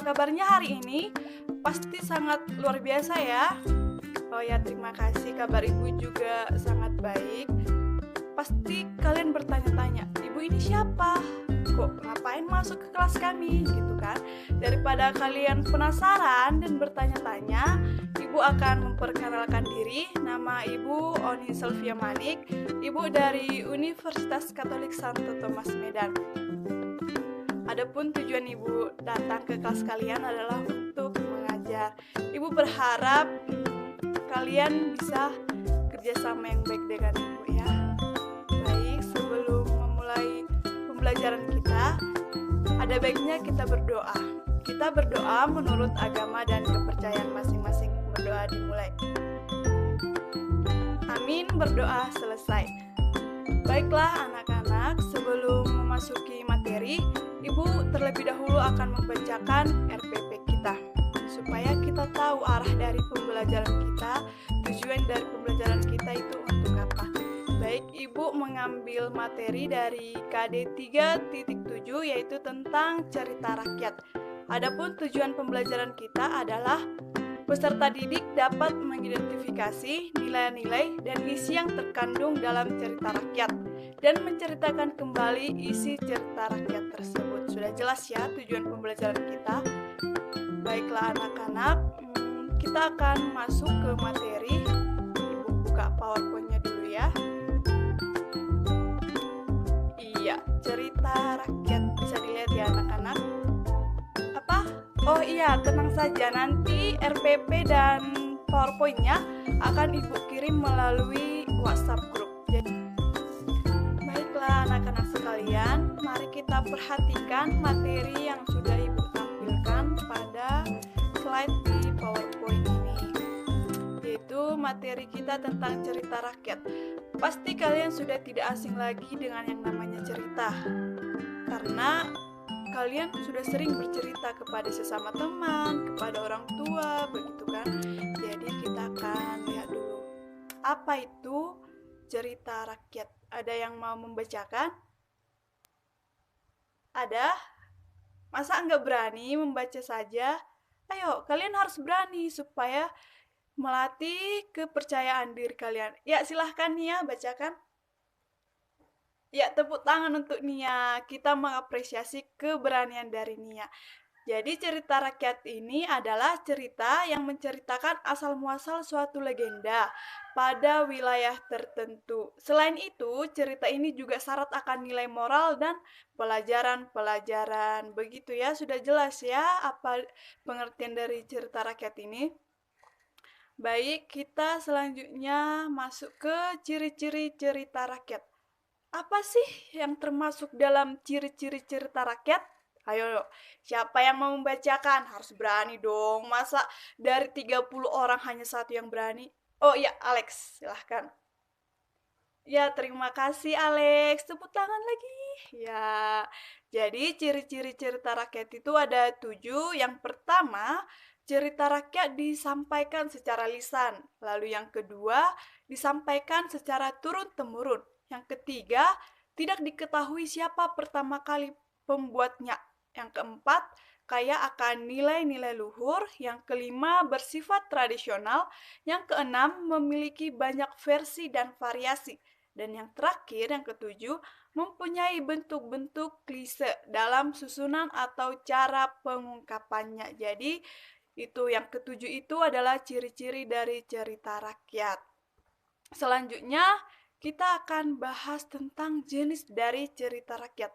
kabarnya hari ini? Pasti sangat luar biasa ya. Oh ya, terima kasih, kabar Ibu juga sangat baik. Pasti kalian bertanya-tanya, Ibu ini siapa? Kok ngapain masuk ke kelas kami? Gitu kan. Daripada kalian penasaran dan bertanya-tanya, Ibu akan memperkenalkan diri. Nama Ibu Oni Selvia Manik, Ibu dari Universitas Katolik Santo Thomas Medan. Adapun tujuan Ibu datang ke kelas kalian adalah untuk mengajar. Ibu berharap kalian bisa kerjasama yang baik dengan Ibu ya. Baik, sebelum memulai pembelajaran kita, ada baiknya kita berdoa. Kita berdoa menurut agama dan kepercayaan masing-masing. Berdoa dimulai. Amin, berdoa selesai. Baiklah anak-anak, sebelum memasuki materi, Ibu terlebih dahulu akan membacakan RPP kita supaya kita tahu arah dari pembelajaran kita, tujuan dari pembelajaran kita itu untuk apa. Baik, Ibu mengambil materi dari KD 3.7 yaitu tentang cerita rakyat. Adapun tujuan pembelajaran kita adalah peserta didik dapat mengidentifikasi nilai-nilai dan isi yang terkandung dalam cerita rakyat dan menceritakan kembali isi cerita rakyat tersebut. Sudah jelas ya tujuan pembelajaran kita? Baiklah anak-anak, kita akan masuk ke materi. Ibu buka PowerPoint-nya dulu ya. Iya, cerita rakyat. Bisa dilihat ya anak-anak. Apa? Oh iya, tenang saja. Nanti RPP dan PowerPoint-nya akan Ibu kirim melalui WhatsApp group. Baiklah anak-anak sekalian, mari kita perhatikan materi yang sudah Ibu tampilkan pada slide di PowerPoint ini, yaitu materi kita tentang cerita rakyat. Pasti kalian sudah tidak asing lagi dengan yang namanya cerita, karena kalian sudah sering bercerita kepada sesama teman, kepada orang tua, begitu kan? Jadi kita akan lihat dulu, apa itu cerita rakyat? Ada yang mau membacakan? Ada? Masa nggak berani membaca saja? Ayo, kalian harus berani supaya melatih kepercayaan diri kalian. Ya, silahkan Nia, bacakan. Ya, tepuk tangan untuk Nia. Kita mengapresiasi keberanian dari Nia. Jadi cerita rakyat ini adalah cerita yang menceritakan asal-muasal suatu legenda pada wilayah tertentu. Selain itu, cerita ini juga syarat akan nilai moral dan pelajaran-pelajaran. Begitu ya, sudah jelas ya apa pengertian dari cerita rakyat ini? Baik, kita selanjutnya masuk ke ciri-ciri cerita rakyat. Apa sih yang termasuk dalam ciri-ciri cerita rakyat? Ayo, siapa yang mau membacakan? Harus berani dong. Masa dari 30 orang hanya satu yang berani? Oh iya, Alex, silahkan. Ya, terima kasih Alex. Tepuk tangan lagi. Ya, jadi ciri-ciri cerita rakyat itu ada 7. Yang pertama, cerita rakyat disampaikan secara lisan. Lalu yang kedua, disampaikan secara turun-temurun. Yang ketiga, tidak diketahui siapa pertama kali pembuatnya. Yang keempat, kaya akan nilai-nilai luhur. Yang kelima, bersifat tradisional. Yang keenam, memiliki banyak versi dan variasi. Dan yang terakhir, yang ketujuh, mempunyai bentuk-bentuk klise dalam susunan atau cara pengungkapannya. Jadi, itu yang ketujuh itu adalah ciri-ciri dari cerita rakyat. Selanjutnya, kita akan bahas tentang jenis dari cerita rakyat.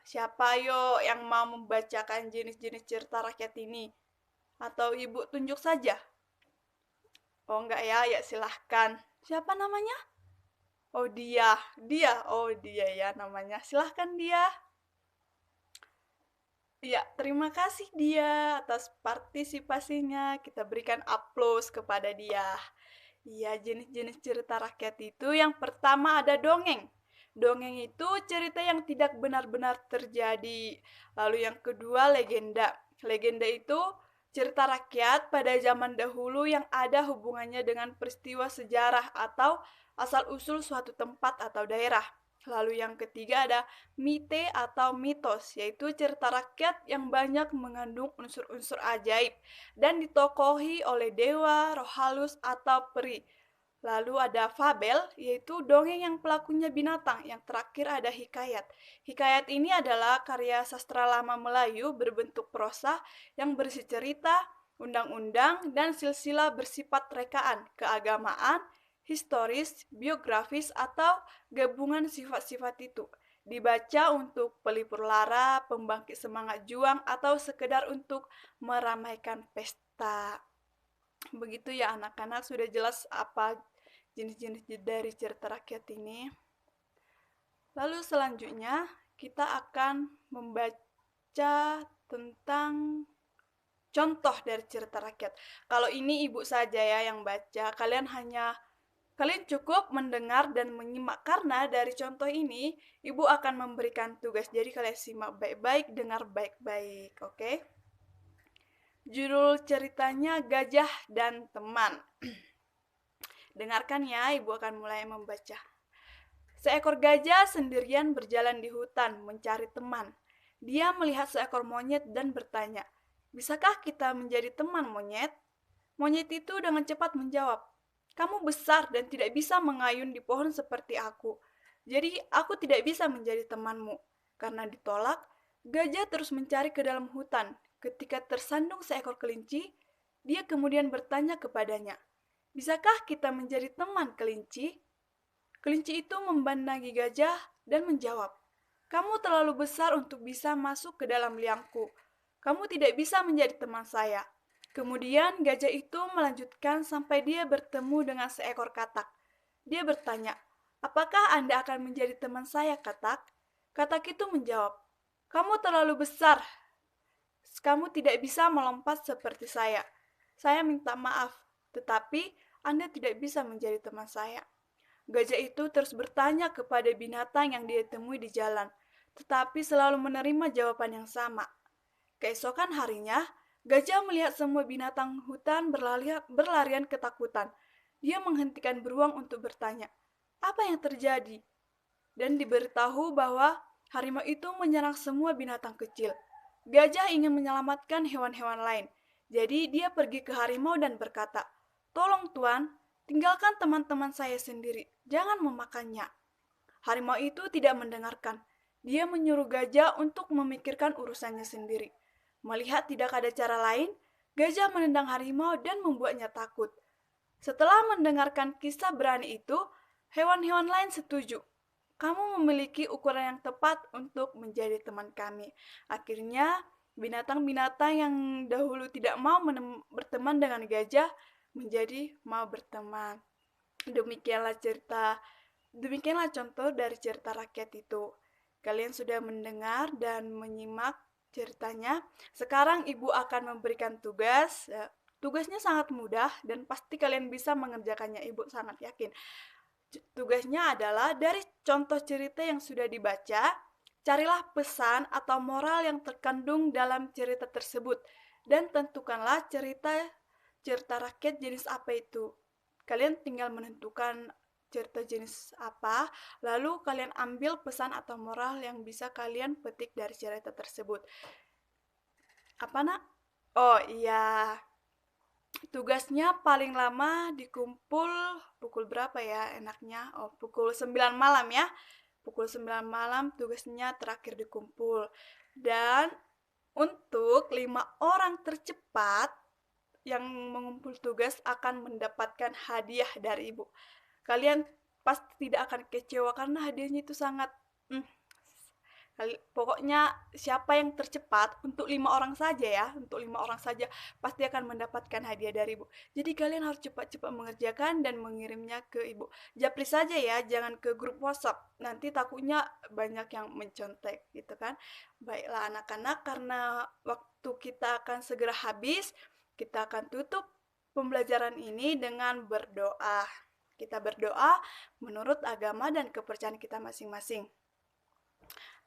Siapa yo yang mau membacakan jenis-jenis cerita rakyat ini? Atau Ibu tunjuk saja? Oh enggak ya, ya silahkan. Siapa namanya? Oh dia. Oh dia ya namanya. Silahkan dia. Ya, terima kasih dia atas partisipasinya. Kita berikan aplaus kepada dia. Ya, jenis-jenis cerita rakyat itu yang pertama ada dongeng. Dongeng itu cerita yang tidak benar-benar terjadi. Lalu yang kedua legenda. Legenda itu cerita rakyat pada zaman dahulu yang ada hubungannya dengan peristiwa sejarah atau asal-usul suatu tempat atau daerah. Lalu yang ketiga ada mite atau mitos, yaitu cerita rakyat yang banyak mengandung unsur-unsur ajaib dan ditokohi oleh dewa, roh halus, atau peri. Lalu ada fabel, yaitu dongeng yang pelakunya binatang. Yang terakhir ada hikayat. Hikayat ini adalah karya sastra lama Melayu berbentuk prosa yang berisi cerita, undang-undang, dan silsilah bersifat rekaan, keagamaan, historis, biografis, atau gabungan sifat-sifat itu. Dibaca untuk pelipur lara, pembangkit semangat juang, atau sekedar untuk meramaikan pesta. Begitu ya anak-anak, sudah jelas apa jenis-jenis dari cerita rakyat ini. Lalu selanjutnya kita akan membaca tentang contoh dari cerita rakyat. Kalau ini ibu saja ya yang baca, kalian cukup mendengar dan menyimak karena dari contoh ini ibu akan memberikan tugas. Jadi kalian simak baik-baik, dengar baik-baik, oke? Judul ceritanya Gajah dan Teman. Dengarkan ya, ibu akan mulai membaca. Seekor gajah sendirian berjalan di hutan mencari teman. Dia melihat seekor monyet dan bertanya, "Bisakah kita menjadi teman, monyet?" Monyet itu dengan cepat menjawab, "Kamu besar dan tidak bisa mengayun di pohon seperti aku. Jadi aku tidak bisa menjadi temanmu." Karena ditolak, gajah terus mencari ke dalam hutan. Ketika tersandung seekor kelinci, dia kemudian bertanya kepadanya, "Bisakah kita menjadi teman, kelinci?" Kelinci itu memandangi gajah dan menjawab, "Kamu terlalu besar untuk bisa masuk ke dalam liangku. Kamu tidak bisa menjadi teman saya." Kemudian gajah itu melanjutkan sampai dia bertemu dengan seekor katak. Dia bertanya, "Apakah Anda akan menjadi teman saya, katak?" Katak itu menjawab, "Kamu terlalu besar. Kamu tidak bisa melompat seperti saya. Saya minta maaf, tetapi Anda tidak bisa menjadi teman saya." Gajah itu terus bertanya kepada binatang yang dia temui di jalan, tetapi selalu menerima jawaban yang sama. Keesokan harinya, gajah melihat semua binatang hutan berlarian ketakutan. Dia menghentikan beruang untuk bertanya, "Apa yang terjadi?" Dan diberitahu bahwa harimau itu menyerang semua binatang kecil. Gajah ingin menyelamatkan hewan-hewan lain. Jadi dia pergi ke harimau dan berkata, "Tolong tuan, tinggalkan teman-teman saya sendiri. Jangan memakannya." Harimau itu tidak mendengarkan. Dia menyuruh gajah untuk memikirkan urusannya sendiri. Melihat tidak ada cara lain, gajah menendang harimau dan membuatnya takut. Setelah mendengarkan kisah berani itu, hewan-hewan lain setuju. "Kamu memiliki ukuran yang tepat untuk menjadi teman kami." Akhirnya, binatang-binatang yang dahulu tidak mau berteman dengan gajah menjadi mau berteman. Demikianlah contoh dari cerita rakyat itu. Kalian sudah mendengar dan menyimak ceritanya. Sekarang ibu akan memberikan tugas. Tugasnya sangat mudah dan pasti kalian bisa mengerjakannya. Ibu sangat yakin. Tugasnya adalah dari contoh cerita yang sudah dibaca, carilah pesan atau moral yang terkandung dalam cerita tersebut dan tentukanlah cerita rakyat jenis apa itu. Kalian tinggal menentukan cerita jenis apa, lalu kalian ambil pesan atau moral yang bisa kalian petik dari cerita tersebut. Apa nak? Oh iya, tugasnya paling lama dikumpul pukul berapa ya enaknya? Oh, pukul 9 malam ya. Pukul 9 malam tugasnya terakhir dikumpul. Dan untuk 5 orang tercepat yang mengumpul tugas akan mendapatkan hadiah dari ibu. Kalian pasti tidak akan kecewa karena hadiahnya itu sangat pokoknya siapa yang tercepat untuk 5 orang saja ya, untuk 5 orang saja pasti akan mendapatkan hadiah dari ibu. Jadi kalian harus cepat-cepat mengerjakan dan mengirimnya ke ibu. Japri saja ya, jangan ke grup WhatsApp. Nanti takutnya banyak yang mencontek gitu kan. Baiklah anak-anak, karena waktu kita akan segera habis, kita akan tutup pembelajaran ini dengan berdoa. Kita berdoa menurut agama dan kepercayaan kita masing-masing.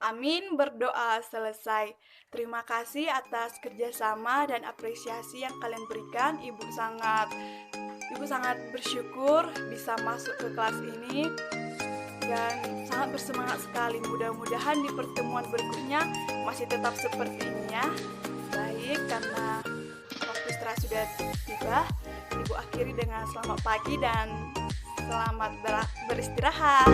Amin, berdoa selesai. Terima kasih atas kerjasama dan apresiasi yang kalian berikan. Ibu sangat bersyukur bisa masuk ke kelas ini. dan sangat bersemangat sekali. Mudah-mudahan di pertemuan berikutnya masih tetap seperti ini ya. Baik, karena waktu istirahat sudah tiba, Ibu akhiri dengan selamat pagi dan selamat beristirahat.